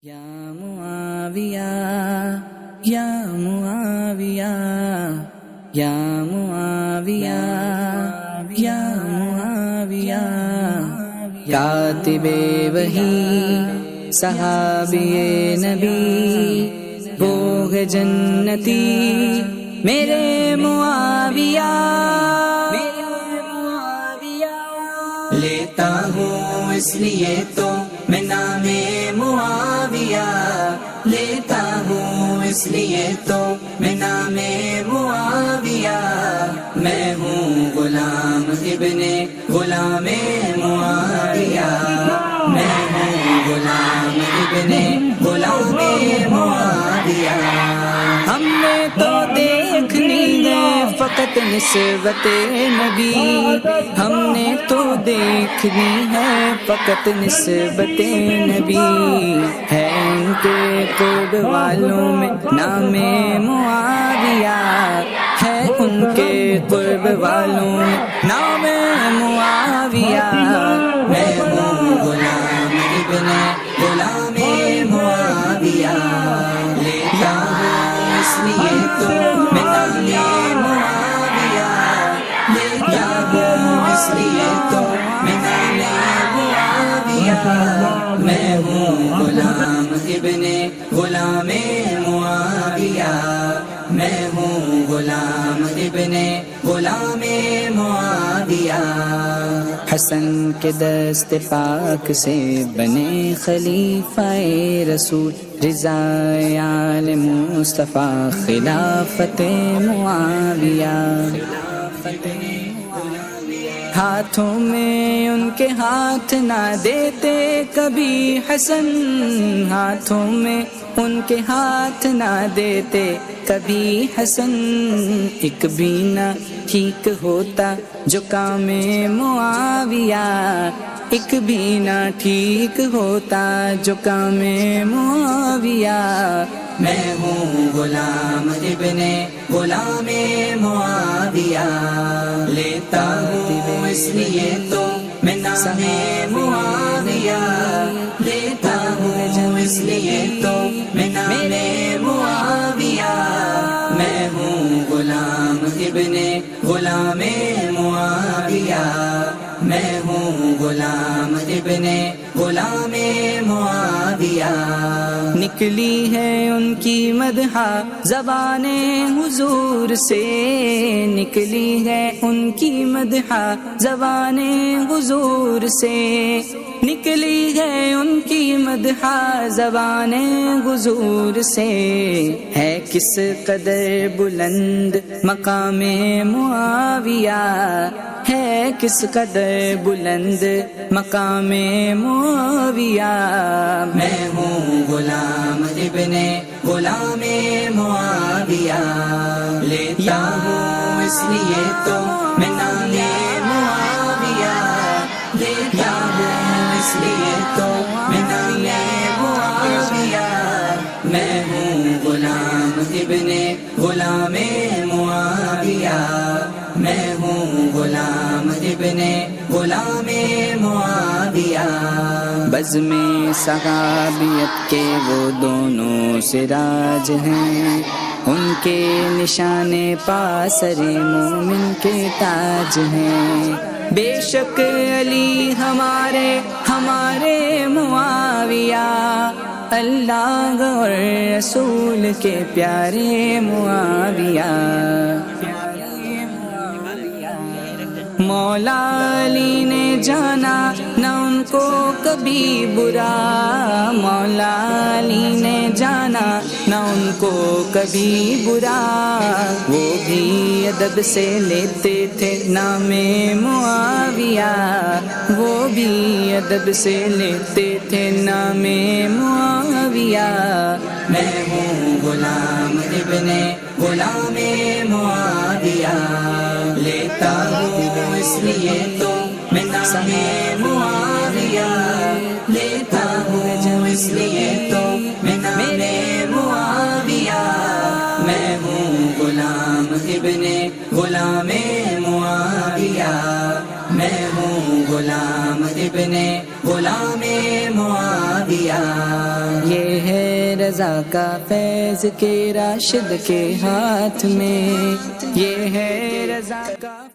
یا معاویہ یا معاویہ یا معاویہ یا معاویہ کاتب وحی صحابی نبی وہ ہے جنتی میرے معاویہ لیتا ہوں اس لیے تو میں نام معاویہ لیتا ہوں اس لیے تو میں نام معاویہ میں ہوں غلام ابن غلام معاویہ میں ہوں غلام ابن غلام معاویہ ہم نے تو دیکھنی ہے فقط نسبت نبی ہم نے تو دیکھنی ہے فقط نسبت نبی ہے ان کے قرب والوں میں نام معاویہ ہے ان کے قرب والوں میں نام معاویہ میں ہوں غلام ابن غلام معاویہ لیتا ہوں اس لیے تو میں نام معاویہ لیتا ہوں اس لیے تو میں نام معاویہ میں ہوں غلام ابن غلام معاویہ میں ہوں غلام ابن غلام معاویہ حسن کے دست پاک سے بنے خلیفہ رسول رضا آل مصطفیٰ خلافت معاویہ ہاتھوں میں ان کے ہاتھ نہ دیتے کبھی حسن ہاتھوں میں ان کے ہاتھ نہ دیتے کبھی حسن ایک بھی نہ ٹھیک ہوتا جو کام معاویہ ایک بھی نہ ٹھیک ہوتا جو کام معاویہ میں ہوں غلام ابن غلام معاویہ لیتا ہوں اس لیے تو میں نام معاویہ لیتا ہوں اس لیے تو میں نام معاویہ میں ہوں غلام ابن غلام معاویہ میں ہوں غلام ابن غلام معاویہ نکلی ہے ان کی مدح زبان حضور سے نکلی ہے ان کی مدح زبان حضور سے نکلی ہے ان کی مدح زبان حضور سے ہے کس قدر بلند مقام معاویہ ہے کس قدر بلند مقام معاویہ میں ہوں غلام ابن غلام معاویہ لیتا ہوں اس لیے تو میں نام معاویہ لیتا ہوں اس لیے تو میں نام معاویہ میں ہوں غلام ابن غلام معاویہ میں ہوں غلام ابن غلام معاویہ بزم صحابیت کے وہ دونوں سراج ہیں ان کے نشان پاسر مومن کے تاج ہیں بے شک علی ہمارے معاویہ اللہ اور رسول کے پیارے معاویہ مولا علی نے جانا نہ ان کو کبھی برا مولا علی نے جانا نہ ان کو کبھی برا وہ بھی ادب سے لیتے تھے نام معاویہ وہ بھی ادب سے لیتے تھے نام معاویہ میں ہوں غلام ابن غلام معاویہ لیتا ہوں اس لیے تو میں نام معاویہ لیتا ہوں اس لیے تو میں نام معاویہ میں ہوں غلام ابن غلام معاویہ میں ہوں غلام ابن غلام معاویہ یہ یہ ہے رضا کا فیض کے راشد کے ہاتھ میں، یہ ہے رضا کا